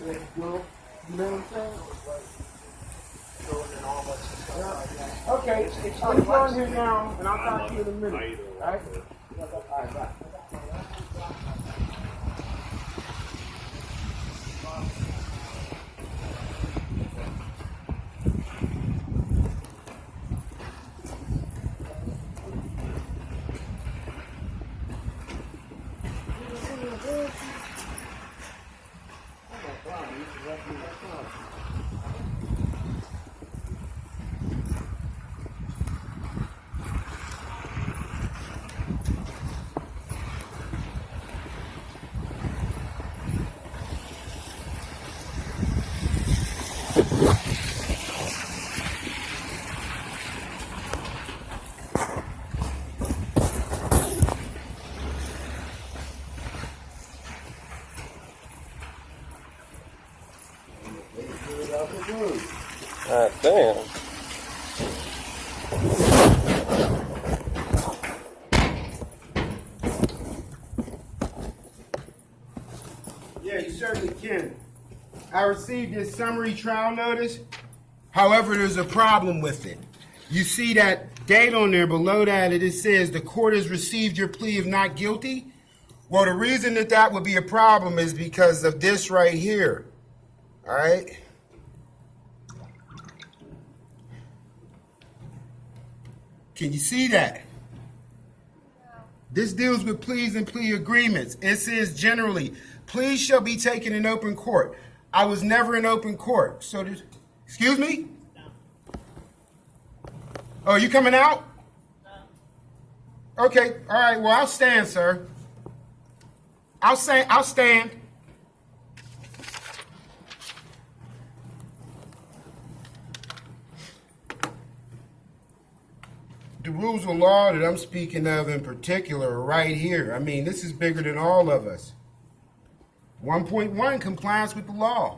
Well, you know what I'm saying? Okay, I'm on here now, and I'll talk to you in a minute. All right? All right, bye. Damn. Yeah, you certainly can. I received this summary trial notice. However, there's a problem with it. You see that date on there below that, it says the court has received your plea of not guilty. Well, the reason that that would be a problem is because of this right here. All right? Can you see that? This deals with pleas and plea agreements. It says generally, pleas shall be taken in open court. I was never in open court. So, excuse me? Oh, you coming out? Okay, all right, well, I'll stand, sir. I'll stand. The rules of law that I'm speaking of in particular are right here. I mean, this is bigger than all of us. 1.1, compliance with the law.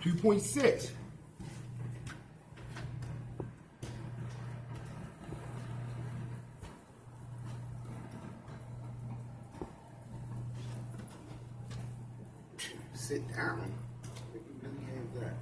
2.6. Sit down. You really have that.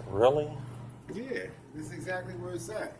Really? Yeah, this is exactly where it's at.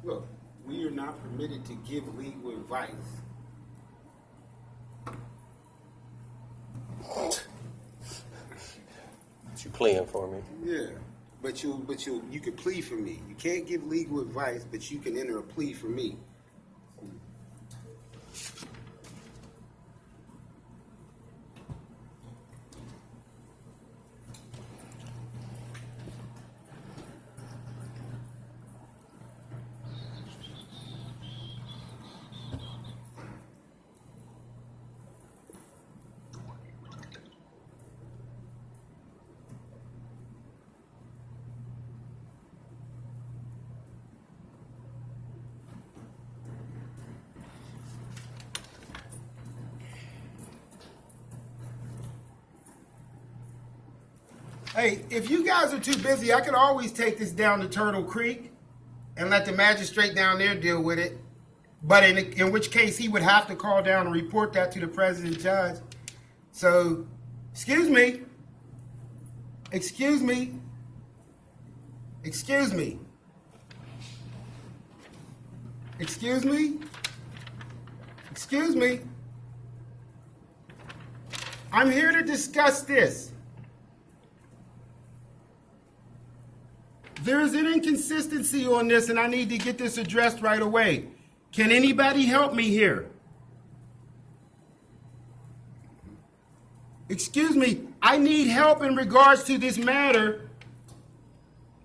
Look, we are not permitted to give legal advice. What you playing for me? Yeah, but you can plead for me. You can't give legal advice, but you can enter a plea for me. Hey, if you guys are too busy, I could always take this down to Turtle Creek and let the magistrate down there deal with it. But in which case, he would have to call down and report that to the president judge. So, excuse me. Excuse me. Excuse me. Excuse me. Excuse me. I'm here to discuss this. There is an inconsistency on this, and I need to get this addressed right away. Can anybody help me here? Excuse me, I need help in regards to this matter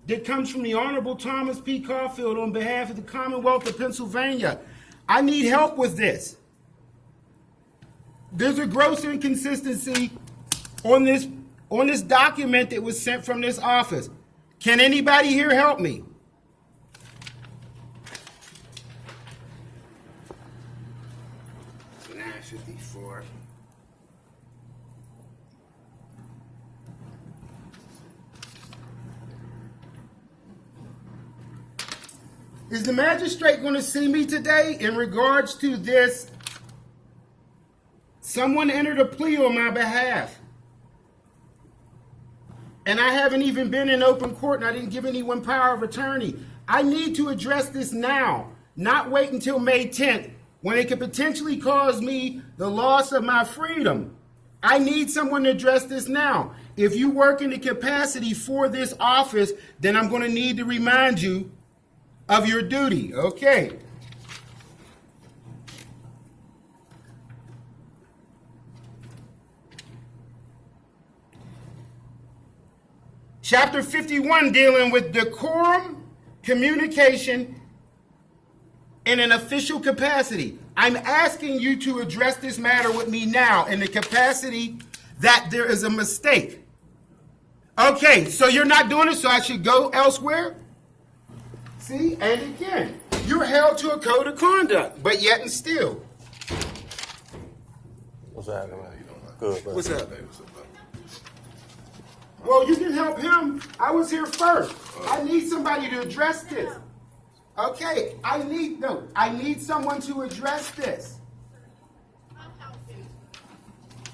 that comes from the Honorable Thomas P. Caulfield on behalf of the Commonwealth of Pennsylvania. I need help with this. There's a gross inconsistency on this document that was sent from this office. Can anybody here help me? $9.54. Is the magistrate going to see me today in regards to this? Someone entered a plea on my behalf. And I haven't even been in open court, and I didn't give anyone power of attorney. I need to address this now, not wait until May 10th, when it could potentially cause me the loss of my freedom. I need someone to address this now. If you work in the capacity for this office, then I'm going to need to remind you of your duty. Okay. Chapter 51, dealing with decorum, communication in an official capacity. I'm asking you to address this matter with me now in the capacity that there is a mistake. Okay, so you're not doing it, so I should go elsewhere? See, and again, you're held to a code of conduct, but yet and still. What's happening? Good, bro. What's up, baby? Well, you can help him. I was here first. I need somebody to address this. Okay, I need someone to address this.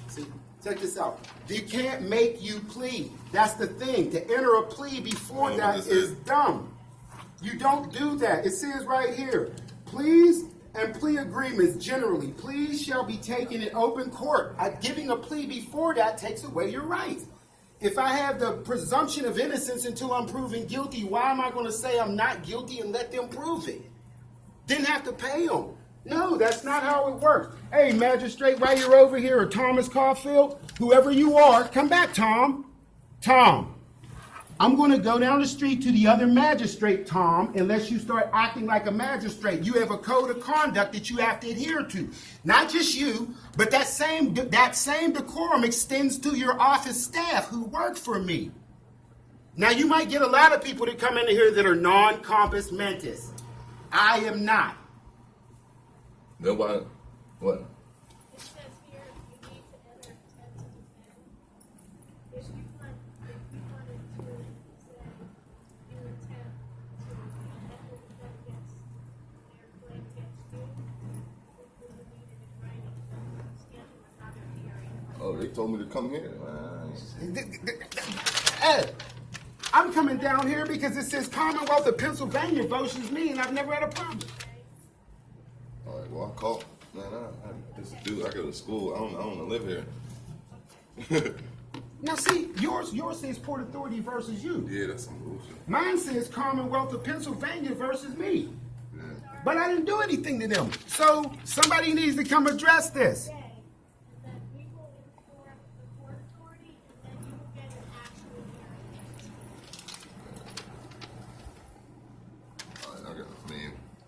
See, check this out. They can't make you plead. That's the thing. To enter a plea before that is dumb. You don't do that. It says right here, pleas and plea agreements generally, pleas shall be taken in open court. Giving a plea before that takes away your rights. If I have the presumption of innocence until I'm proven guilty, why am I going to say I'm not guilty and let them prove it? Didn't have to pay them. No, that's not how it works. Hey, magistrate, while you're over here, or Thomas Caulfield, whoever you are, come back, Tom. Tom, I'm going to go down the street to the other magistrate, Tom, unless you start acting like a magistrate. You have a code of conduct that you have to adhere to. Not just you, but that same decorum extends to your office staff who work for me. Now, you might get a lot of people that come in here that are non-compos mentis. I am not. Nobody, what? It says here you need to enter intent to defend. If you wanted to say you intend to enter defend against their claim against you, we would need it in writing, schedule another hearing. Oh, they told me to come here. Hey, I'm coming down here because it says Commonwealth of Pennsylvania versus me, and I've never had a problem. All right, well, I called. Man, this dude, I go to school. I don't want to live here. Now, see, yours says Port Authority versus you. Yeah, that's some bullshit. Mine says Commonwealth of Pennsylvania versus me. Yeah. But I didn't do anything to them. So somebody needs to come address this. Say, and then we will inform the Port Authority, and then you will get an actual hearing. All right,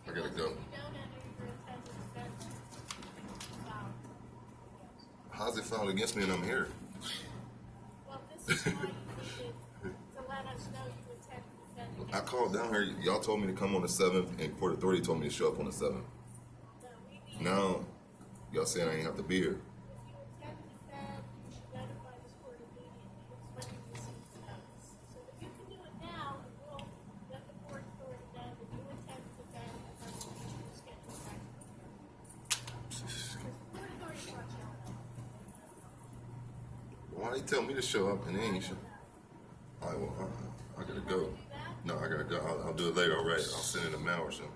I gotta go. If you don't enter your intent to defend, it's foul. How's it filed against me and I'm here? Well, this is why you needed to let us know you intend to defend against. I called down here. Y'all told me to come on the 7th, and Port Authority told me to show up on the 7th. No, we need. Now, y'all saying I ain't have to be here. If you intend to defend, you should notify this court immediately. It's when you receive the notice. Why they tell me to show up and they ain't show? All right, well, I gotta go. No, I gotta go. I'll do it later. All right, I'll send it in the mail or something.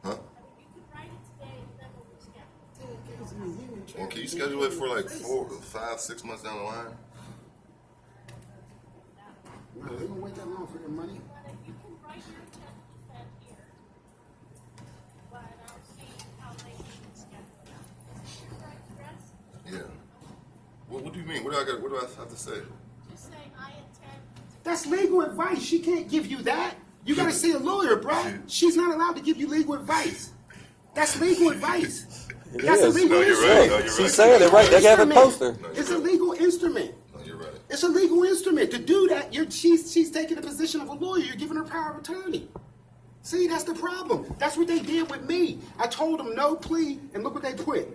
Huh? Well, can you schedule it for like 4, 5, 6 months down the line? No, they don't wait that long for their money. You can write your attempt to here, but I'll see how they can schedule it. Is this your right address? Yeah. What do you mean? What do I have to say? Just say, I intend. That's legal advice. She can't give you that. You gotta see a lawyer, bro. She's not allowed to give you legal advice. That's legal advice. It That's a is. legal No, you're instrument. right. No, you're She's right. saying it right. They have a Instrument. poster. No, It's you're a right. legal instrument. No, you're right. It's a legal instrument. To do that, she's taking the position of a lawyer. You're giving her power of attorney. See, that's the problem. That's what they did with me. I told them no plea, and look what they put.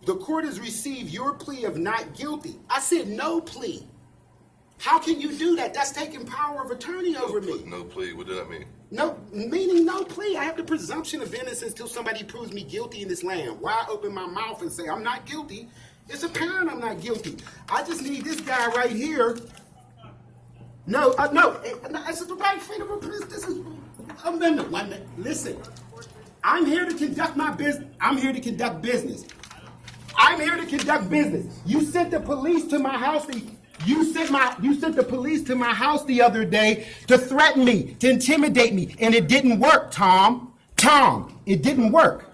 The court has received your plea of not guilty. I said no plea. How can you do that? That's taking power of attorney over me. No plea. What did that mean? No, meaning no plea. I have the presumption of innocence till somebody proves me guilty in this land. Why open my mouth and say I'm not guilty? It's apparent I'm not guilty. I just need this guy right here. No, it's the right freedom of business. This is amendment. Listen, I'm here to conduct my business. I'm here to conduct business. I'm here to conduct business. You sent the police to my house. You sent the police to my house the other day to threaten me, to intimidate me, and it didn't work, Tom. Tom, it didn't work.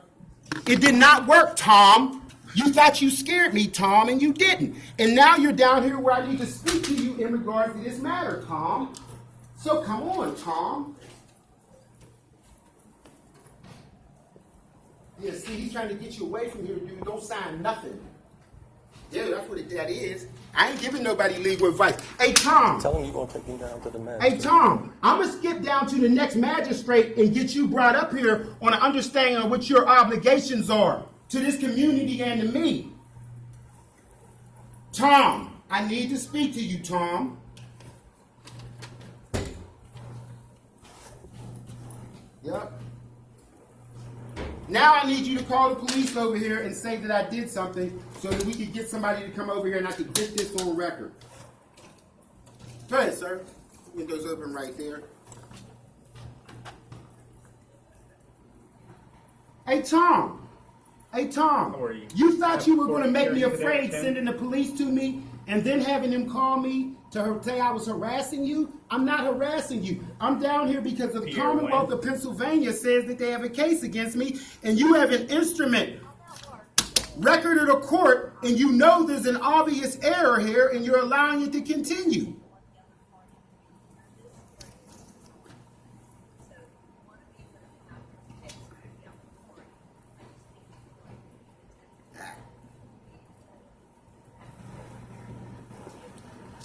It did not work, Tom. You thought you scared me, Tom, and you didn't. And now you're down here where I need to speak to you in regards to this matter, Tom. So come on, Tom. Yeah, see, he's trying to get you away from here, dude. Don't sign nothing. Yeah, that's what that is. I ain't giving nobody legal advice. Hey, Tom. Tell him you're going to take him down to the magistrate. Hey, Tom, I'm going to skip down to the next magistrate and get you brought up here on an understanding of what your obligations are to this community and to me. Tom, I need to speak to you, Tom. Yep. Now I need you to call the police over here and say that I did something so that we could get somebody to come over here and I could get this on record. Go ahead, sir. Windows open right there. Hey, Tom. Hey, Tom. How are you? You thought you were going to make me Today, afraid Tim? sending the police to me and then having them call me to say I was harassing you? I'm not harassing you. I'm down here because the Pierre Commonwealth Wayne. of Pennsylvania says that they have a case against me, and you have an instrument, record of the court, and you know there's an obvious error here, and you're allowing it to continue.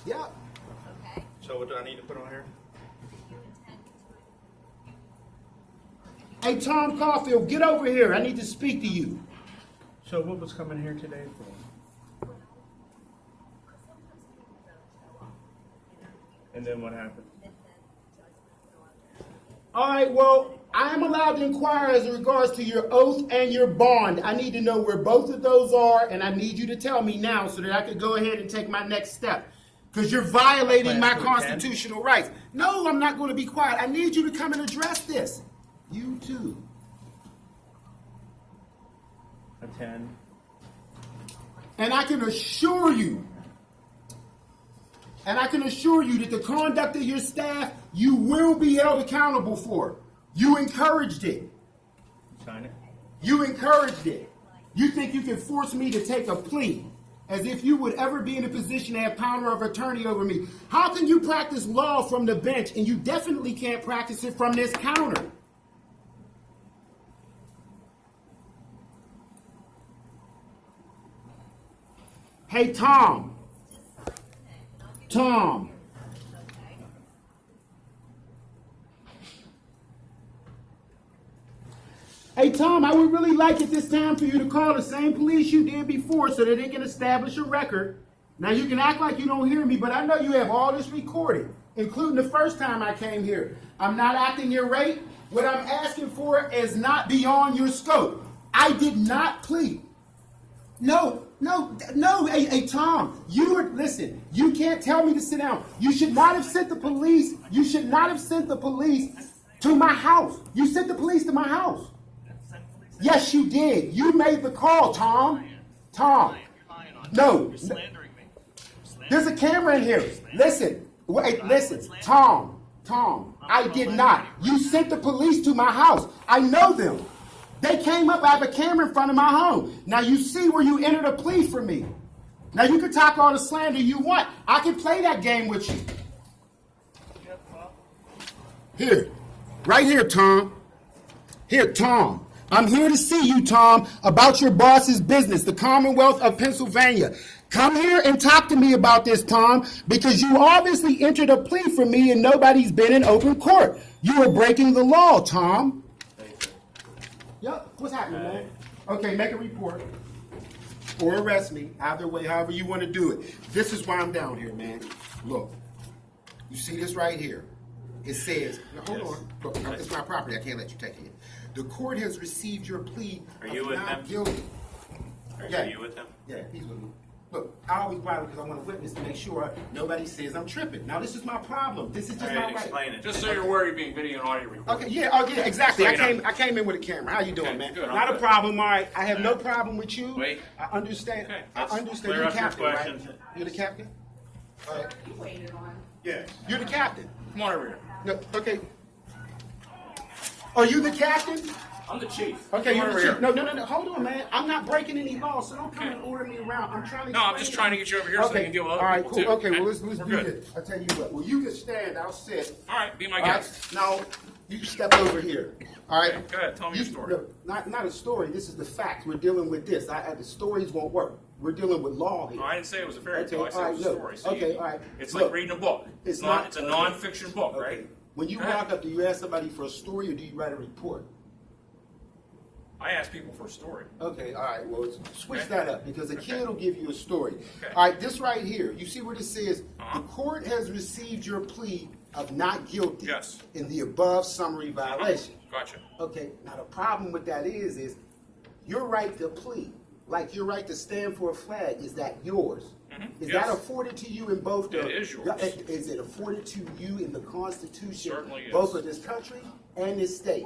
Yep. So what do I need to put on here? Hey, Tom Caulfield, get over here. I need to speak to you. So what was coming here today for? And then what happened? All right, well, I am allowed to inquire as regards to your oath and your bond. I need to know where both of those are, and I need you to tell me now so that I can go ahead and take my next step. Because you're violating my Class 410? constitutional rights. No, I'm not going to be quiet. I need you to come and address this. You too. A 10. And I can assure you, that the conduct of your staff, you will be held accountable for. You encouraged it. Sign it. You encouraged it. You think you can force me to take a plea as if you would ever be in a position to have power of attorney over me. How can you practice law from the bench and you definitely can't practice it from this counter? Hey, Tom. Tom. Hey, Tom, I would really like at this time for you to call the same police you did before so that they can establish a record. Now, you can act like you don't hear me, but I know you have all this recorded, including the first time I came here. I'm not acting irate. What I'm asking for is not beyond your scope. I did not plead. No, hey, Tom, listen, you can't tell me to sit down. You should not have sent the police, to my house. You sent the police to my house. Yes, you did. You made the call, Tom. No. There's a camera in here. Listen, Tom, I did not. You sent the police to my house. I know them. They came up, I have a camera in front of my home. Now you see where you entered a plea for me. Now you can talk all the slander you want. I can play that game with you. Here, right here, Tom. Here, Tom. I'm here to see you, Tom, about your boss's business, the Commonwealth of Pennsylvania. Come here and talk to me about this, Tom, because you obviously entered a plea for me and nobody's been in open court. You are breaking the law, Tom. Yep, what's happening, man? Okay, make a report or arrest me, either way, however you want to do it. This is why I'm down here, man. Look, you see this right here? It says, now hold on, look, it's my property, I can't let you take it. The court has received your plea of not guilty. Are you with them? Yeah, he's with me. Look, I always bother because I want to witness to make sure nobody says I'm tripping. Now, this is my problem. This is just not right. Explain it. Just so you're aware you're being video and audio recorded. Okay, yeah, exactly. I came in with a camera. How you doing, man? Good, Not a problem, all right. I have no problem with you. Wait. I understand. Okay, I let's understand. clear You're the up your captain, right? questions. You're the captain? All right. You waited on. Yeah. You're the captain. Come on over here. No, okay. Are you the captain? I'm the chief. Okay, Come you're on the over chief. here. No. Hold on, man. I'm not breaking any laws, so don't come and order me around. I'm trying to. No, I'm just trying to get you over here so we can deal with other all right, people cool. too. Okay, well let's We're do good. this. I'll tell you what. Well, you can stand. I'll sit. All right, be my All right. guest. Now you step over here. All right. Okay, go ahead, tell me your story. No, not a story. This is the fact. We're dealing with this. The stories won't work. We're dealing with law here. No, I didn't say it was a fairy tale. I Okay, said it was a all story. right, So look. Okay, all right. It's Look, like reading a book. it's It's a not- non-fiction book, Okay. right? When you Go ahead. walk up, do you ask somebody for a story or do you write a report? I ask people for a story. Okay, all right. Well, switch Okay. that up because a kid will give you a story. Okay. All right, this right here. You see where this says Uh-huh. the court has received your plea of not guilty Yes. in the above summary violation. Gotcha. Okay. Now the problem with that is your right to plea, like your right to stand for a flag, is that yours? Is Yes. that afforded to you in both the? It is yours. Is it afforded to you in the Constitution, Certainly is. both of this country and this state?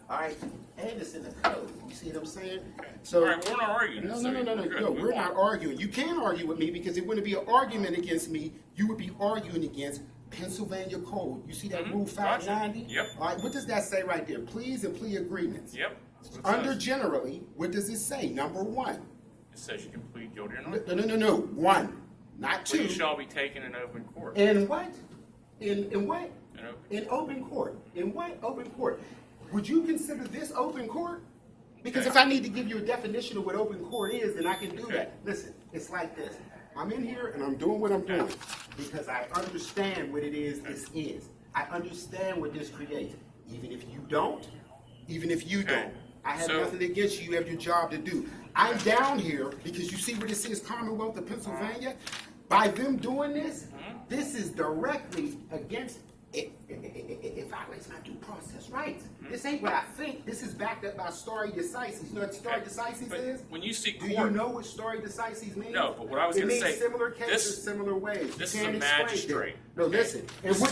All right, and it's in the code. You see what I'm saying? So, All right, we're not arguing. No, so no, we're good. no. Move We're on. not arguing. You can't argue with me because it wouldn't be an argument against me. You would be arguing against Pennsylvania Code. You see that Rule Gotcha. 590? Yep. All right, what does that say right there? Pleas and plea agreements. Yep. That's what it Under says. generally, what does it say? Number one. It says you can plead guilty or not. No. One, not two. Plea shall be taken in open court. In what? In what? In open- In open court. In what open court? Would you consider this open court? Because Okay. if I need to give you a definition of what open court is, then I can do Okay. that. Listen, it's like this. I'm in here and I'm doing what I'm doing because I understand what it is this is. I understand what this creates. Even if you don't, Okay. I have So- nothing against you. You have your job to do. I'm down here because you see where this is, Commonwealth of Pennsylvania. By them doing this, this is directly against it violates my due process rights. This ain't what I think. This is backed up by stare decisis. You know what stare decisis But is? when you see Do you court- know what stare decisis means? No, but what I was It gonna means say, similar cases, this- similar ways. this You is a can't explain magistrate, it. No, okay? listen.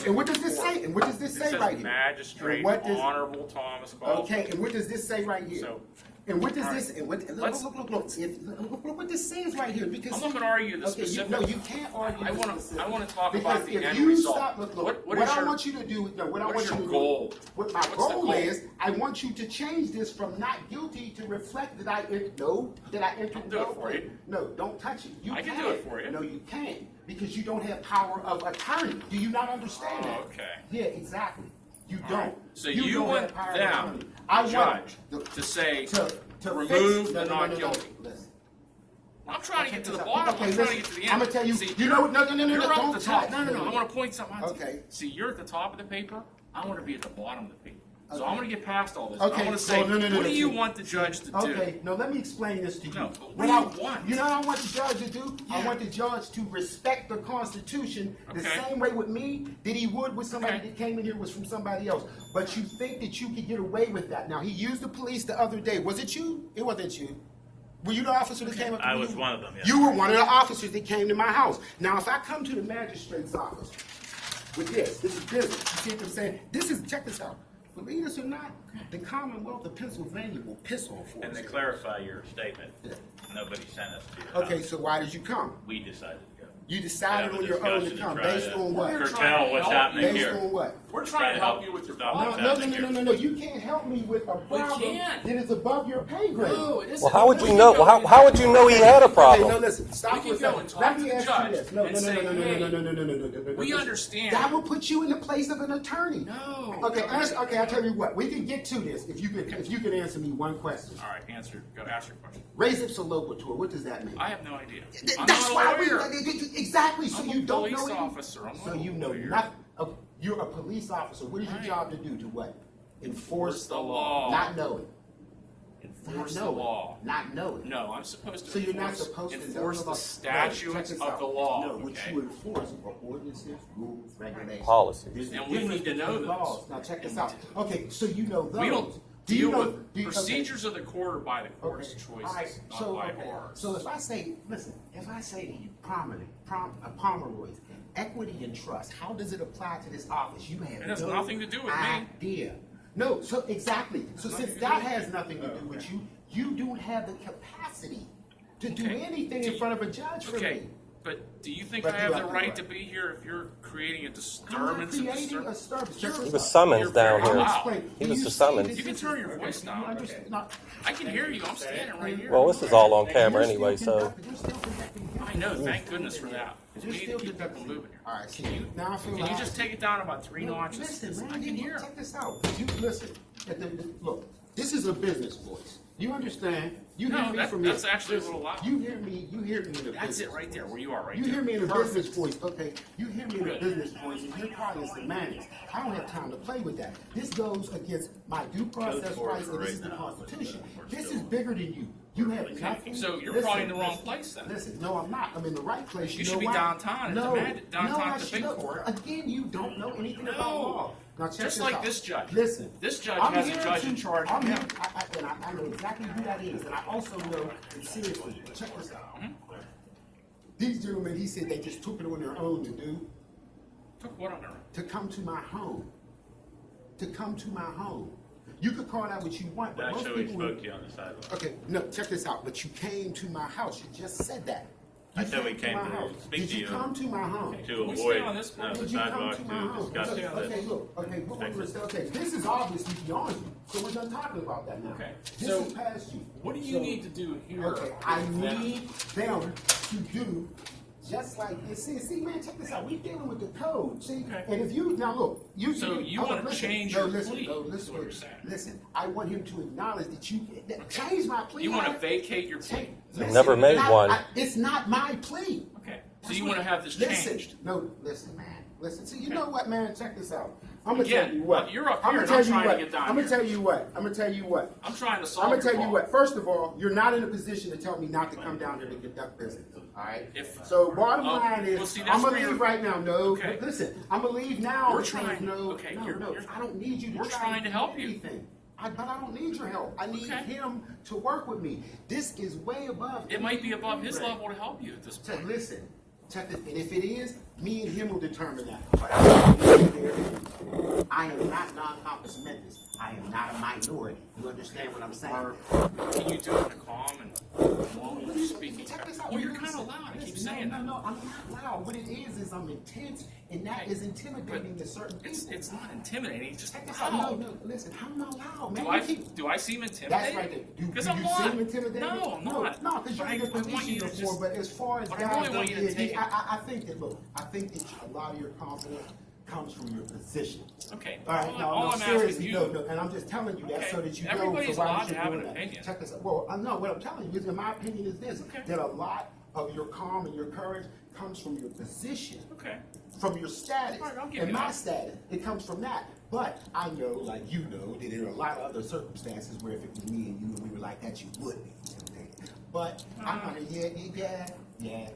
And what does this say? And what does this It say says right here? Magistrate And what does- Honorable Thomas Baldwin. Okay, and what does this say right here? So, and what does all this? right. And what? Let's- Look what this says right here. Because I'm not going to argue the okay, specific. no, you can't argue. I the want to. specific. I want to talk Because about the if end you result. stop, look, what what is I your, want you to do, no, what I what want is you your to goal? do, what my What's the goal goal? is, I want you to change this from not guilty to reflect that I entered I'll the do it for you. No, don't touch it. You I can do it for you. No, you can't because you don't have power of attorney. Do you not understand that? Okay. Yeah, exactly. You All don't. right. So you don't want have power of them, attorney. I the want judge, to say to remove fix, the not guilty. Listen. I'm trying to get to the Okay, bottom. I'm trying to listen, get to the end. I'm gonna tell you. See, You know what? No, You're up don't at the top. touch. No. I want to point something out. to you. Okay. See, you're at the top of the paper. I want to be at the bottom of the paper. So I'm going to get past all this. Okay, I want to say, no, what do you see. want the judge to do? Okay, no, let me explain this to you. No, but what do you want? You know what I want the judge to do? I Yeah. want the judge to respect the Constitution the Okay. same way with me that he would with somebody Okay. that came in here was from somebody else. But you think that you could get away with that. Now, he used the police the other day. Was it you? It wasn't you. Were you the officer that came up to I me? was one of them, yes. You were one of the officers that came to my house. Now, if I come to the magistrate's office with this is business. You see what I'm saying? Check this out. Believe this or not, the Commonwealth of Pennsylvania will piss on for And us. to clarify your statement, nobody sent us to your Okay, house. so why did you come? We decided to go. You decided Have on a your own to discussion come. try Based to on what? Curtail what's happening Based here. on what? We're trying to help you with your Stop No, problem. what's no, happening no, no, here. no, no. You can't help me with a problem can't. that is above your pay grade. No, it isn't. Well, how would you know? How would you know he had a Okay, no, problem? listen. Stop We for a can go second. and talk Let to me the ask judge you this. No, no, and no, say, no, no, no, hey, no, no, no, no, no, no, no. we Listen. understand. That will put you in the place of an attorney. No. Okay, okay. I'll tell you what. We can get to this if you can answer me one question. All right, go ask your question. Res ipsa loquitur. What does that mean? I have no idea. I'm That's not a why we lawyer. exactly. So I'm a you don't know police anything. officer. I'm not So a you know lawyer. nothing. You're a police officer. What is your Right. job to do? To what? Enforce the law. Not knowing. Enforce Not the knowing. law. Not knowing. No, I'm supposed to So you're not enforce, supposed to enforce know the about- statutes No, check this of out. the law. No, what okay? you enforce are ordinances, rules, regulations, Policies. There's a And we difference need to know between those. laws. Now check this out. Okay, so you know those. We don't Do you deal know with do you- okay. procedures of the court or by the court's Okay. choices, All right. not So, by okay. ours. So if I say to you, Pomeroy's, equity and trust, how does it apply to this office? You have It has no nothing to do with me. idea. No, so exactly. So since that has nothing to do with you, you don't have the capacity to do Okay. anything in front of a judge for Okay, me. but do you think But I you have the have to right what? to be here if you're creating a I'm not disturbance? and creating a disturb- disturbance. You're- He was summoned You're down very here. loud. Explain. He Do was you the see summons. this You can is- turn your voice you down. understand? No, I can hear you. I'm standing right here. Well, this is all on camera you're still anyway, so. you're still conducting I know. Thank goodness for that. 'Cause You're we need still to keep people conducting. moving here. All right, see, now I feel Can you like- just take it down about 3 notches? Listen, man, I can you hear. check this out. You listen. Look, this is a business voice. You understand? You hear No, me that- from that's here. actually a Listen, little loud. You hear me in a That's business it right there, where you are right You there. hear me in a Perfect. business voice, okay? You hear me in a business voice, and you're probably semantics. I don't have time to play with that. This goes against my due process forward rights, for and this right is the now. Constitution. We're This still- is bigger than you. You have nothing. So you're Listen, probably in the wrong listen, place then. Listen, no, I'm not. I'm in the right place. You You should know be why? downtown at No, downtown no, at I the should big not. court. Again, you don't know anything about No. law. Now check Just this like out. this judge. Listen, This judge I'm has a here judge to- in charge I'm of here, him. I know exactly who that is, and I also know, and seriously, check this out. Mm-hmm. These gentlemen, he said they just took it on their own to do, Took what on her? to come to my home. To come to my home. You could call that what you want, but most Actually, we people. spoke to you on the sidewalk. Okay, no, check this out. But you came to my house. You just said that. You I said we came my to house. speak Did to you you. come to my home? To we avoid stay on this one? the Did you come sidewalk to my to home? discuss Okay, okay, this. look, okay, Fix it. okay, this is obviously beyond you, so we're done talking about that now. Okay, This so is past you. What do you So- need to do here? Okay, I with them? need them to do just like this. See, man, check this out. We're dealing with the code. See, Okay. and if you now look, So you hold wanna on, listen. change No, your listen, plea, no, is listen, what you're saying. listen. I want him to acknowledge that change my plea. You want to Howard. vacate your plea? Listen, Never made one. It's not my plea. Okay. So That's you what- want to have this listen, changed? No, listen, man. Listen. See, you Okay. know what, man? Check this out. I'm gonna Again, tell you what. you're up I'm here gonna and tell I'm you trying to what. get down I'm gonna here. tell you what. I'm gonna tell you what. I'm trying to solve I'm gonna your tell you law. what. First of all, you're not in a position to tell me not to come down here to conduct business. All right. If- So bottom Oh, line is, well, see, that's I'm gonna where leave you're- right now. No, Okay. listen. I'm gonna leave now. We're because trying- No, okay, no, you're- no. you're- I don't need you to. we're try trying to help you. anything. But I don't need your help. I need Okay. him to work with me. This is way above. It might be above his Right. level to help you at this Check, point. listen, check this, and if it is, me and him will determine that. But I am not non-compos mentis. I am not a minority. You understand what I'm saying? Can you do it in a calm and long speaking? Check this out. Well, you're Listen, kind of loud. I keep listen, saying no, that. no, I'm not loud. What it is I'm intense, and that is intimidating to certain people. It's not intimidating. It's just Check this out. No, loud. no, listen, I'm not loud, man. Do I You keep- do I seem intimidating? That's right there. Because do I'm you not. seem intimidated? No, I'm not. No, because you're But in a I want position you to before. just- But as far as but I guys really don't want you to get, take it. I think that a lot of your confidence comes from your position. Okay. All right, all no, I'm seriously, asking you. no, and I'm just telling you that Okay. so that you know. Everybody's so why allowed you to have doing an that. opinion. Check this out. Well, I know what I'm telling you is, my opinion is this: Okay. that a lot of your calm and your courage comes from your position, Okay. from your status, All right, I'll give and you my that. status. It comes from that. But I know, like you know, that there are a lot of other circumstances where if it was me and you and we were like that, you would be intimidated. But I'm gonna, yeah,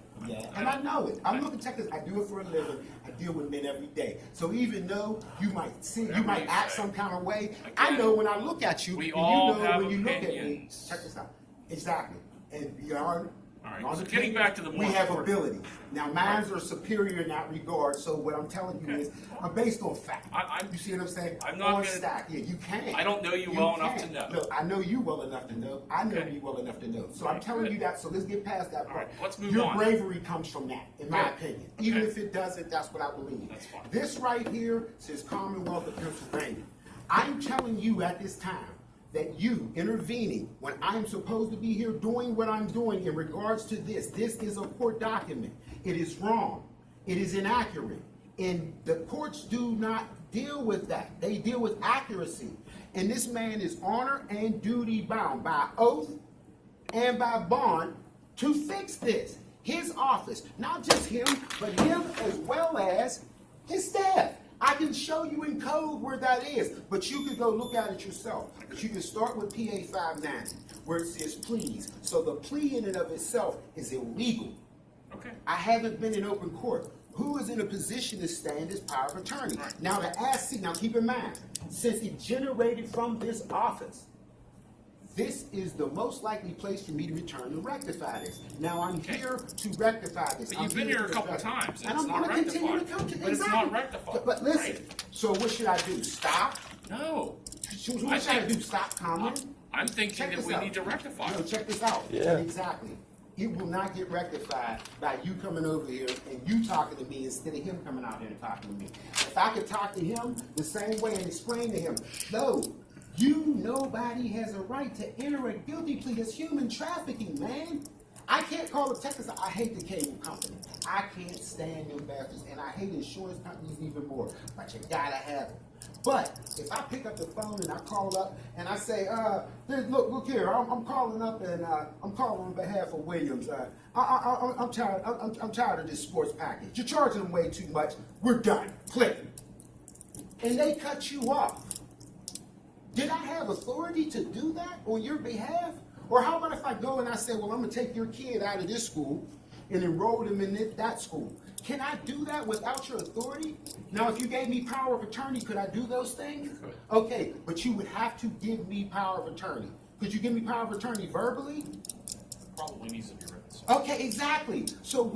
and I know it. I'm looking, check this. I do it for a living. I deal with men every day. So even though you might see, you might act some kind of way, I Again, know when I look at you, we and all you know have when you look at me. opinions. Check this out. Exactly. And beyond, All right, beyond so opinion, getting back to the we more have important- abilities. Now, mines are superior in that regard. So what I'm telling you Okay. is, I'm based on fact. I'm- You see what I'm saying? I'm not on gonna- stack. Yeah, you can. I don't know you well enough to know. Look, I know you well enough to know. I know Okay. you well enough to know. So All I'm right, telling good. you that. So let's get past that part. right, let's move Your on. bravery comes from that, in my Good. opinion. Even Okay. if it doesn't, that's what I believe. That's fine. This right here says Commonwealth of Pennsylvania. I'm telling you at this time that you intervening when I'm supposed to be here doing what I'm doing in regards to this is a court document. It is wrong. It is inaccurate. And the courts do not deal with that. They deal with accuracy. And this man is honor and duty bound by oath and by bond to fix this. His office, not just him, but him as well as his staff. I can show you in code where that is, but you could go look at it yourself. But you can start with PA 590, where it says please. So the plea in and of itself is illegal. Okay. I haven't been in open court. Who is in a position to stand as power of attorney? Now to ask, now keep in mind, since it generated from this office, this is the most likely place for me to return to rectify this. Now I'm Okay. here to rectify this. But I'm you've been here a to couple address it. times, and and it's I'm not going to continue to rectified. come to But it's exactly. not rectified, But listen. right? So what should I do? Stop? No. So I what should I think- do? Stop commenting? I'm thinking Check that this we out. need to rectify No, it. check this out. Yeah. Exactly. It will not get rectified by you coming over here and you talking to me instead of him coming out here and talking to me. If I could talk to him the same way and explain to him, no, nobody has a right to enter a guilty plea. It's human trafficking, man. I can't call the Texas. I hate the cable company. I can't stand them bastards, and I hate insurance companies even more. But you gotta have them. But if I pick up the phone and I call up and I say, look here, I'm calling up and I'm calling on behalf of Williams. I'm tired. I'm tired of this sports package. You're charging them way too much. We're done. Click. And they cut you off. Did I have authority to do that on your behalf? Or how about if I go and I say, well, I'm going to take your kid out of this school and enroll them in that school? Can I do that without your authority? Now, if you gave me power of attorney, could I do those things? could. Okay, but you would have to give me power of attorney. Could you give me power of attorney verbally? Probably needs to be written. So. Okay, exactly. So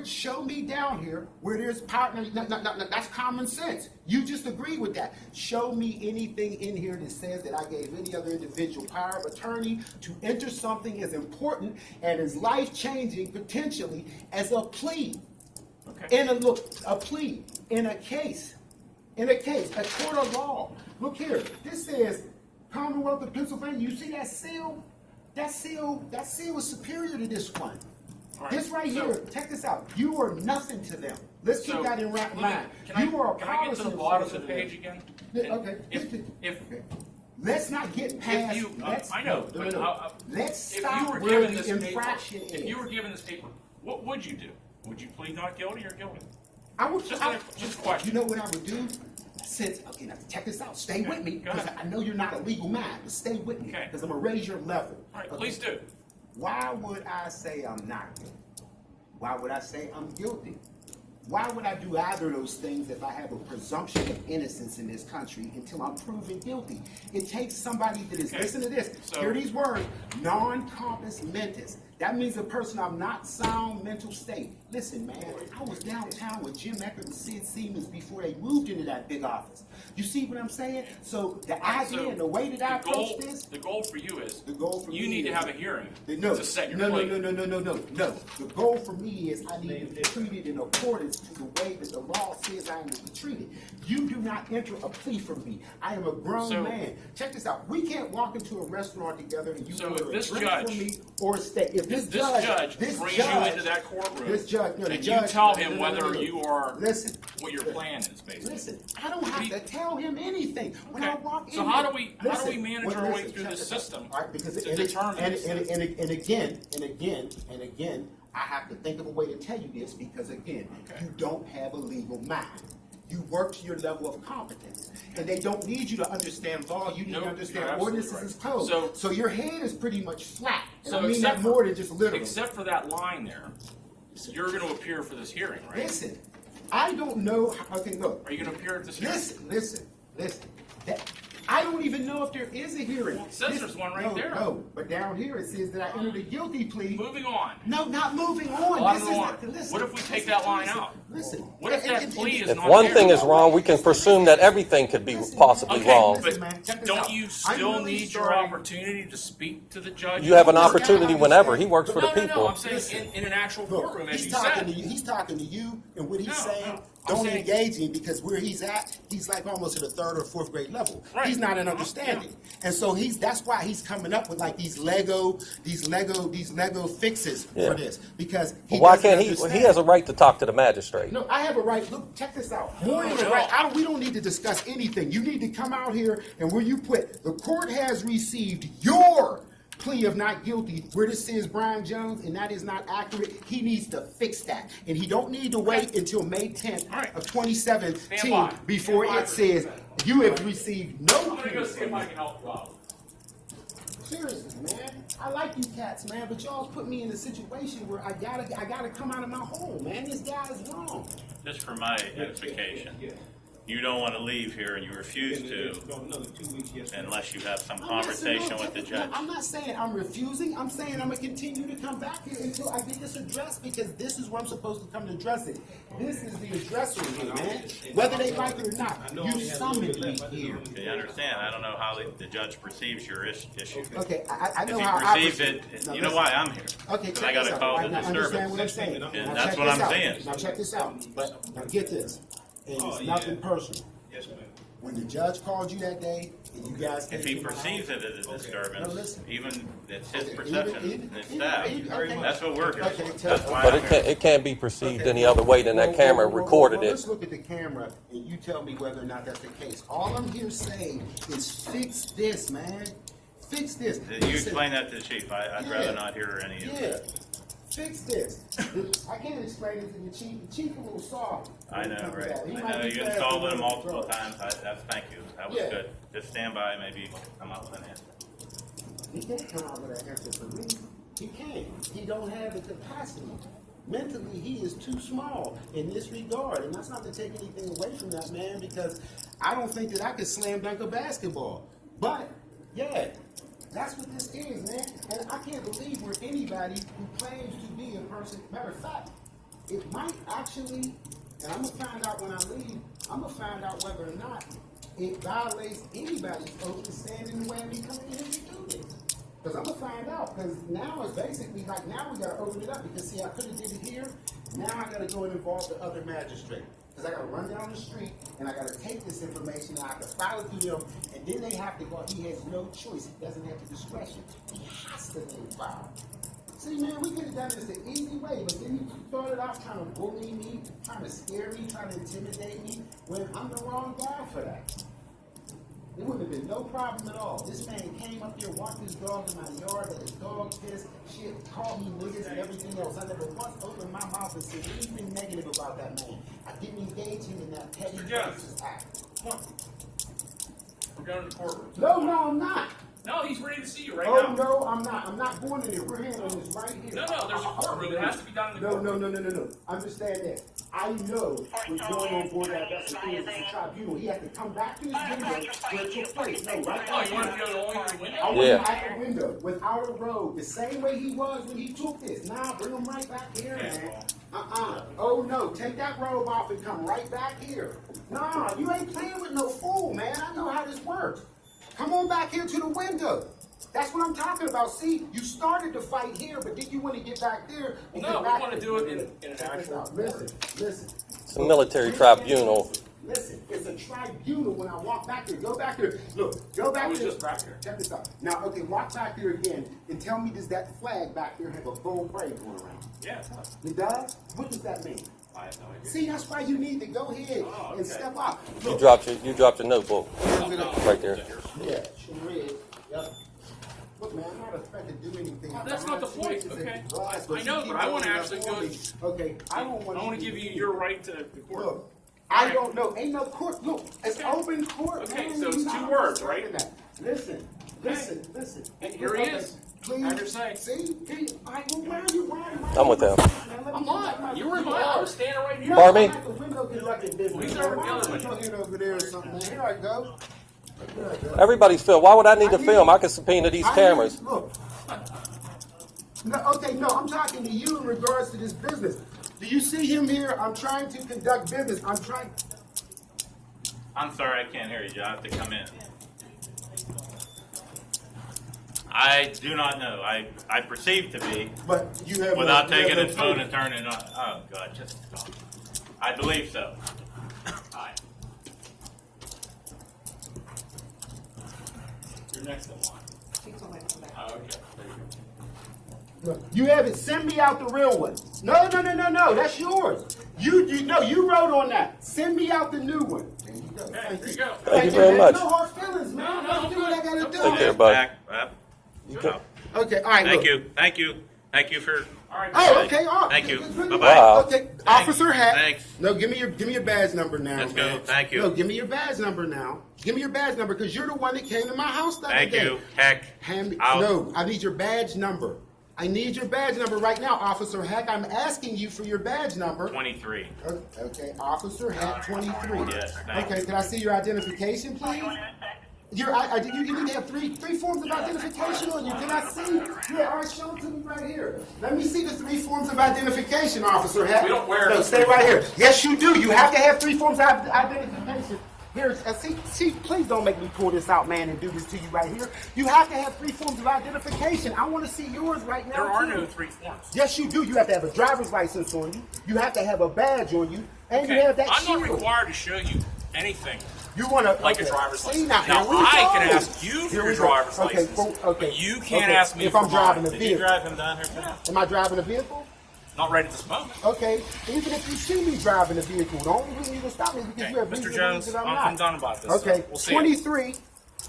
show me down here where there's power. That's common sense. You just agree with that. Show me anything in here that says that I gave any other individual power of attorney to enter something as important and as life-changing potentially as a plea. Okay. A plea in a case, a court of law. Look here. This says Commonwealth of Pennsylvania. You see that seal? That seal is superior to this one. All right, This right so- here, check this out. You are nothing to them. Let's keep So, that in let me- mind. Can You are a can I get to the policy bottom of the enforcer. page again? Yeah, And okay. If Let's not get past. you- let's, I know, no, but no. if Let's you stop were where given the this paper, infraction is. if you were given this paper, what would you do? Would you plead not guilty or guilty? I would Just a question. You know what I would do? Since okay, now check this out. Stay Okay, with me go because ahead. I know you're not a legal man, but stay with me Okay. because I'm gonna raise your level. All right, Okay. please do. Why would I say I'm not guilty? Why would I say I'm guilty? Why would I do either of those things if I have a presumption of innocence in this country until I'm proven guilty? It takes somebody that is, Okay. listen to this, So- hear these words, non-compos mentis. That means a person of not sound mental state. Listen, man, I was downtown with Jim Eckert and Sid Siemens before they moved into that big office. You see what I'm saying? So the idea So and the way that I the goal, approach this, the goal for you is the goal for you me need to is- have a hearing no, to set your no, plea. no. The goal for me is I need to be treated in accordance to the way that the law says I am to be treated. You do not enter a plea from me. I am a grown So- man. Check this out. We can't walk into a restaurant together and you So order if a this drink judge- from me or a steak. If This judge brings you into that courtroom, this judge, no, the and judge, you tell no, him no, no, no, whether no. you are Listen. what your plan is, basically. Listen, I don't have to tell him anything when I Okay. walk in. So how here. do we Listen, manage well, our way listen, through check this this out. system All right, because to and determine and, this? and again, I have to think of a way to tell you this because again, Okay. you don't have a legal mind. You work to your level of competence, and they don't need you to understand law. You need Nope, to you're understand absolutely ordinances right. and code. So- your head is pretty much flat. And So I mean except that for- more than just literally. Except for that line there, you're going to appear for this hearing, right? Listen, I don't know. Okay, look. Are you going to appear at this hearing? Listen. That I don't even know if there is a hearing. It says there's one right there. No, but down here it says that I entered a guilty plea. Moving on. No, not moving on. Well, This is moving on. not, listen, What if we take listen, that line listen, out? Listen. What if that plea is If not one there? thing is wrong, we can presume that everything could be possibly Okay, wrong. Listen, man, check but this don't out. you I'm still really need your sorry. opportunity to speak to the judge? You have an opportunity whenever. He works for the No, people. I'm saying in an actual courtroom, as He's you talking said. to you. He's talking to you, and what he's No, saying, no. I'm don't saying- engage him because where he's at, he's like almost at a 3rd or 4th grade level. Right. He's not an understanding, and so that's why he's coming up with like these Lego fixes Yeah. for this because he Why doesn't can't he? understand. He has a right to talk to the magistrate. No, I have a right. Look, check this out. More than a right. We don't need to discuss anything. You need to come out here and where you put the court has received your plea of not guilty, where this says Brian Jones, and that is not accurate. He needs to fix that, and he don't need to wait until May 10th All right. of 2017 Stand by. before Stand by it for says that. you have received no I'm gonna plea. go see if I can help you out. Seriously, man. I like you cats, man, but y'all put me in a situation where I gotta come out of my home, man. This guy is wrong. Just for my edification, you don't want to leave here and you refuse to unless you have some conversation with the judge. I'm not saying I'm refusing. I'm saying I'm going to continue to come back here until I get this addressed because this is where I'm supposed to come to address it. This is the addressor here, man. Whether they like it or not, you summoned me here. You understand? I don't know how the judge perceives your issue. Okay, I If know he how I perceives perceive it, No, you know listen. why I'm here. Okay, Because check I got this to out. call Right, the now, understand what I'm disturbance. saying. And Now, that's check what this I'm out. saying. Now check this out. But now get this. And it's nothing personal. Yes, ma'am. When the judge called you that day, and you guys If came he to my perceives house- it as a No, disturbance, listen. even it's his Okay, perception even- and his even- staff, okay. that's what we're here Okay, for. tell- That's why But I'm it here. can't be perceived Okay. any other way than that Well, camera well, recorded well, it. Let's look at the camera and you tell me whether or not that's the case. All I'm here saying is fix this, man. Fix this. You Listen, explain that to the chief. I'd Yeah. rather not hear any of Yeah. it. Fix this. I can't explain it to the chief. The chief a little soft. I know, right? He I might know be you fast insulted with him the multiple throat. times. Thank you. That was Yeah. good. Just stand by. Maybe come up with an answer. He can't come out with an answer for me. He can't. He don't have the capacity. Mentally, he is too small in this regard. And that's not to take anything away from that man because I don't think that I could slam dunk a basketball. But, yeah, that's what this is, man. And I can't believe where anybody who claims to be a person, matter of fact, it might actually, and I'm going to find out when I leave, I'm going to find out whether or not it violates anybody's oath to stand in the way of me coming in here to do this. Because I'm going to find out. Because now it's basically like, now we got to open it up. Because see, I could have did it here. Now I got to go and involve the other magistrate. Because I got to run down the street and I got to take this information and I have to file it through them. And then they have to go. He has no choice. He doesn't have the discretion. He has to then file. See, man, we could have done this the easy way, but then you started off trying to bully me, trying to scare me, trying to intimidate me, when I'm the wrong guy for that. It wouldn't have been no problem at all. This man came up here, walked his dog in my yard, let his dog piss, shit, called me niggas and everything else. I never once opened my mouth and said anything negative about that man. I didn't engage him in that petty Mr. Jones. racist act. Come on. We're going to the courtroom. No, I'm not. No, he's ready to see you right Oh, now. no, I'm not. I'm not going in there. We're handling this right here. No, there's a courtroom. It has to be done in the courtroom. No. Understand that. I know what's going on board that that's the thing. It's a tribunal. He has to come back to his window where it took place. No, right Oh, now. you want to go only in the window? I want Yeah. him at the window without a robe, the same way he was when he took this. Nah, bring him right back here, man. Oh no, take that robe off and come right back here. Nah, you ain't playing with no fool, man. I know how this works. Come on back here to the window. That's what I'm talking about. See, you started the fight here, but then you want to get back there. And No, get we back want to there. do it in an Check this actual. out. Listen. It's a military tribunal. Listen, it's a tribunal when I walk back there. Go back there. Look, go back I was there. just back there. Check this out. Now, okay, walk back there again and tell me, does that flag back there have a gold braid going around? Yeah, it does. It does? What does that mean? I have no idea. See, that's why you need to go ahead Oh, and okay. step up. You Look, dropped your notebook right there. yeah, sure is. Yep. Look, man, I'm not expected to do anything. Oh, that's not the point, okay? I I know, but I wanna actually go- Okay, I don't want. I want to give you your right to the court. Look, I don't know. Ain't no court. Look, it's Okay. open court. Okay, man. so it's You're two not words, understanding right? that. Listen. And here he is. Please. Have your say. See? Why are you? I'm with them. I'm not. You were in my. I was standing right here. Pardon me? I'm at the window conducting business. He's over the other Why don't you window. go over there or something, man? Here I go. Everybody's film. Why would I need to film? I can subpoena these cameras. Look. No, okay, no, I'm talking to you in regards to this business. Do you see him here? I'm trying to conduct business. I'm sorry, I can't hear you, Joe. I have to come in. I do not know. I perceive to be, But you have without you have taking no his phone proof. and turning it on. Oh, God, just stop. I believe so. Hi. You're next in line. Oh, okay. Look, you have it. Send me out the real one. No, that's yours. You wrote on that. Send me out the new one. There you go. Okay, there you go. Thank you very much. No hard feelings, man. No, I do what I gotta do. Take care, bud. Back. Okay, all right. Thank look. you. Thank you for. All right. Oh, okay, all right. Thank you. Good. Bye-bye. Wow. Okay, Officer Hat. Thanks. No, give me your badge number now. Let's go. man. Thank you. No, give me your badge number now. Give me your badge number because you're the one that came to my house the other Thank day. you. Heck. Hand me, I'll- no, I need your badge number. I need your badge number right now, Officer Heck. I'm asking you for your badge number. 23. Okay, Officer Heck 23. Yes, thank Okay, can I see your identification, please? You need to have three forms of identification on you. Can I see? Yeah, all right, show it to me right here. Let me see the 3 forms of identification, Officer Heck. We don't wear No, the stay 3 right here. Yes, you do. You have to have 3 forms of identification. Here, see, please don't make me pull this out, man, and do this to you right here. You have to have 3 forms of identification. I want to see yours right now. There are too. no 3 forms. Yes, you do. You have to have a driver's license on you. You have to have a badge on you, and you have that I'm not shield. required to show you anything You want to like a driver's See, license. now, Now, here we I go. can ask you for Here your we go. driver's Okay, license, okay. but you can't Okay, ask me if for I'm driving a mine. Did you vehicle. drive him down here today? Am I driving a vehicle? Not right at this moment. Okay, even if you see me driving a vehicle, the only reason you can stop me is because Okay, you have Mr. reason to Jones, believe that I'm not. done about this. Okay, We'll see. 23.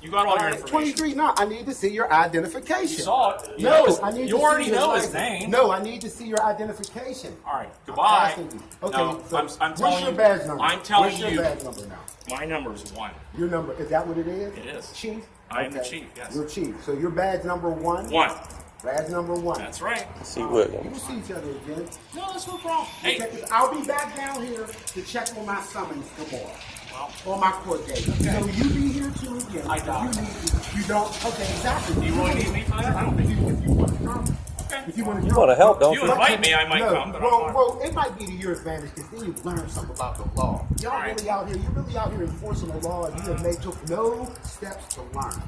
You got all your Alright, information. 23. No, I need to see your identification. You saw it. You No, know his- I need you to already see his know his license. name. No, I need to see your identification. All right, goodbye. Asking you. Okay, No, so I'm what's telling your you. badge number? I'm telling what's you. your badge number now? My number is 1. Your number, is that what it is? It is. Chief? I am the chief, yes. You're chief. So your badge number 1? 1. Badge number 1. That's right. See We'll Williams. see each other again. No, that's no problem. Hey, I'll be back down here to check on my summons tomorrow. On my court date. So you be here too again. I don't. You don't? Okay, exactly. do you really need me for that? I don't think you If you want to come. Okay. If you want to You want to help, don't You you? invite me, I might come, but I'm not. well, it might be to your advantage because then you learn something about the law. Y'all Right. really out here, you're really out here enforcing the law and you have took no steps to learn.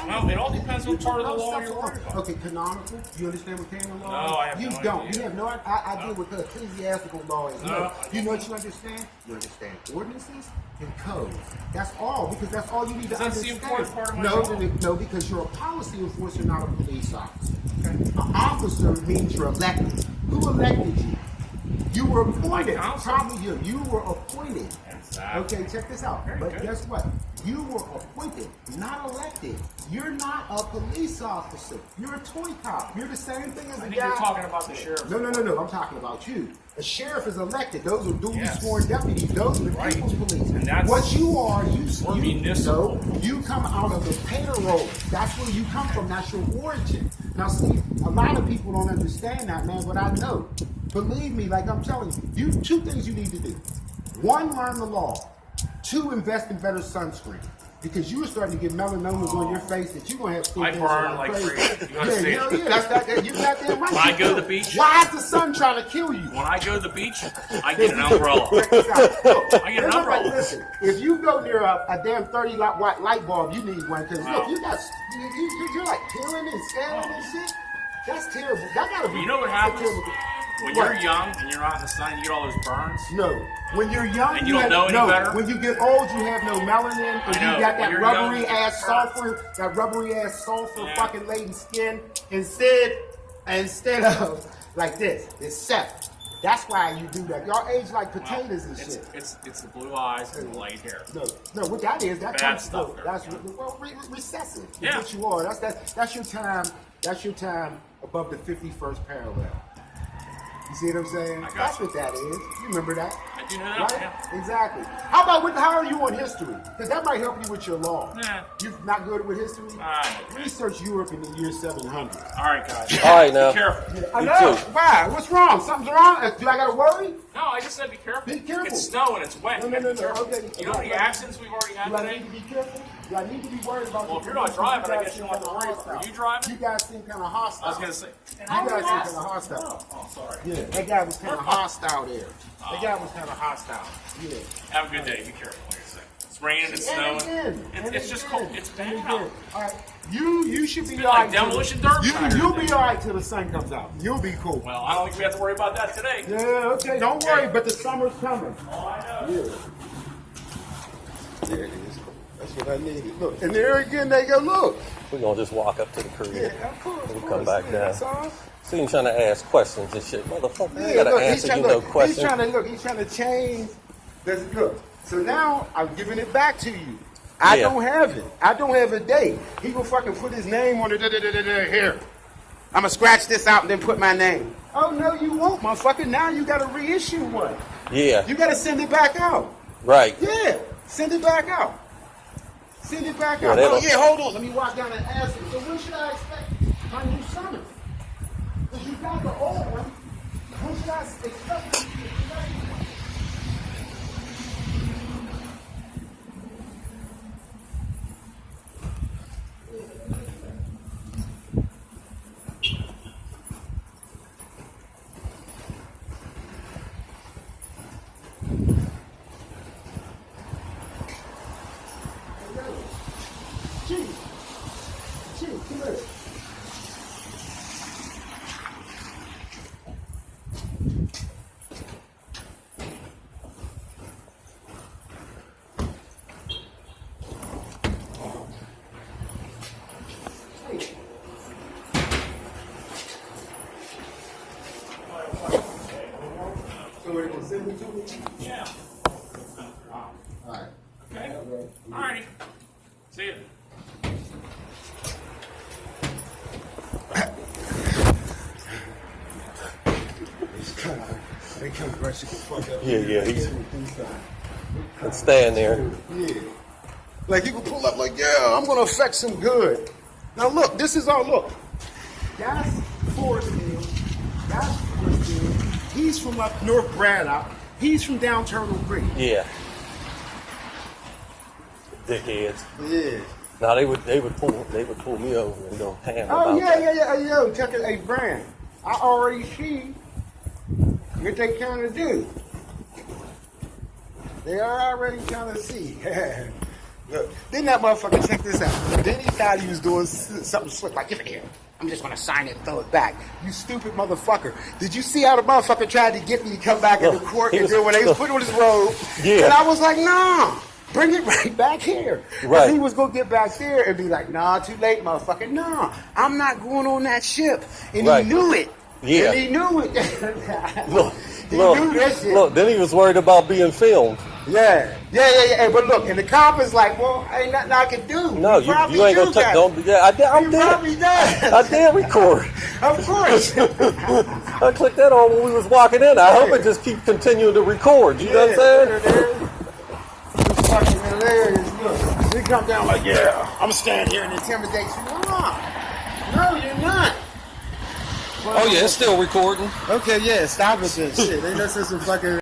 Well, it all depends what part of the law you're worried about. Okay, canonical. You understand what canon law is? No, I have you no don't. idea. You have no I deal with the ecclesiastical law. No. You know what you understand? You understand ordinances and codes. That's all, because that's all you need to That's the understand. important part of my no, job. no, because you're a policy enforcer, not a police officer. An officer means you're elected. Who elected you? You were appointed. council. Probably you were appointed. Exactly. Okay, check this out. Very But good. guess what? You were appointed, not elected. You're not a police officer. You're a toy cop. You're the same thing as I a think guy. you're talking about the sheriff. No. I'm talking about you. A sheriff is elected. Those are duly Yes. sworn deputies. Those are the Right. people's police. And that's- what you are. We're municipal. No, you come out of the payroll. That's where you come from. That's your origin. Now, see, a lot of people don't understand that, man. But I know. Believe me, like I'm telling you, 2 things you need to do. 1, learn the law. 2, invest in better sunscreen. Because you are starting to get melanomas on your face that you're gonna have skin I cancer burn like crazy. You gotta see it. yeah, that's you got that right. When I go to the beach- Why is the sun trying to kill you? When I go to the beach, I get an umbrella. Check this out. Look, I get an look, umbrella. Listen, if you go near a damn 30-watt light bulb, you need one because look, you're like peeling and scaling and shit. That's terrible. That gotta be. You know what that's happens? terrible. When What? you're young and you're out in the sun, you get all those burns. No, when you're young, And you don't know any no. better? When you get old, you have no melanin, and I know. you got When that you're rubbery young, ass it's burnt. sulfur, Yeah. fucking laden skin. Instead of like this, it's set. That's why you do that. Y'all age like potatoes and shit. It's the blue eyes and the light hair. No, what that is, that Bad comes stuff through. there. That's recessive. That's Yeah. what you are. That's your time. That's your time above the 51st parallel. You see what I'm saying? I got That's you. what that is. You remember that? I I do know that. Right? Yeah. Exactly. How are you on history? Because that might help you with your law. Nah. You're not good with history? Okay. Research Europe in the year 700. All right, guys. All right, now. Be careful. I You know. too. Why? What's wrong? Something's wrong? Do I got to worry? No, I just said be careful. Be careful. It's snowing. It's wet. No, You gotta be careful. Okay. You know how many accidents we've already had Do I today? need to be careful? Do I need to be worried about Well, if you're not driving, I guess you don't have to worry about it. Are you driving? You guys seem kind of hostile. I was gonna say. You guys seem kind of hostile. Oh, sorry. Yeah, that guy was kind of hostile there. That guy was kind of hostile. Yeah. Have a good day. Be careful. Like I said. It's raining. It's snowing. It's just cold. It's bad out. All right. You should be been all right. like demolition derby out here You'll be today. all right till the sun comes out. You'll be cool. Well, I don't think we have to worry about that today. Yeah, okay. Don't worry, but the summer's coming. Oh, I know. Yeah, it is. That's what I needed. Look, and there again they go. Look. We're gonna just walk up to the crib. Yeah, of course. We'll of come course. back Yeah, down. that's all. See him trying to ask questions and shit. Motherfucker, you Yeah, gotta look, answer you no He's questions. trying to change. Look. So now I'm giving it back to you. I Yeah. don't have it. I don't have a date. He will fucking put his name on it. Here. I'm gonna scratch this out and then put my name. Oh no, you won't, motherfucker. Now you gotta reissue one. Yeah, You gotta send it back out. right. Yeah, send it back out. Send it back Yeah, out. they Oh don't- yeah, hold on. Let me walk down and ask him. So when should I expect my new summons? Because you got the old one. When should I expect you? Chief, come here. So we're gonna send it to me? Yeah. All right. Okay. All righty. See you. They come brush the fuck up. Yeah, he's and stand there. Yeah. Like you can pull up like, yeah, I'm gonna affect some good. Now look, this is all look. That's Forestfield. That's Forestfield. He's from up North Braddock. He's from down Turtle Creek. Yeah. Dickheads. Yeah. Now they would pull me over and go ham Oh about yeah, that. yeah. Yo, check it, hey Brian. I already see what they trying to do. They are already trying to see. Look, then that motherfucker, check this out. Then he thought he was doing something slick, like, give it here. I'm just gonna sign it and throw it back. You stupid motherfucker. Did you see how the motherfucker tried to get me to come back into court he and was- do it when they was putting on his robe? Yeah. And I was like, nah. Bring it right back here. 'Cause Right. he was gonna get back there and be like, nah, too late, motherfucker. Nah, I'm not going on that ship. And Right. he knew it. Yeah. And he knew it. Look, He knew that shit. look. Then he was worried about being filmed. Yeah. Hey, but look, and the cop is like, well, ain't nothing I can do. No, you ain't gonna do that. don't. Yeah, I'm You dead. probably does. I did record. Of course. I clicked that on when we was walking in. I hope it just keep continuing to record. You know what I'm saying? It's fucking hilarious. Look, they come down like, yeah, I'm standing here and intimidate you. No, you're not. Oh yeah, it's still recording. Okay, yeah, stop it then. Shit, ain't that some fucking...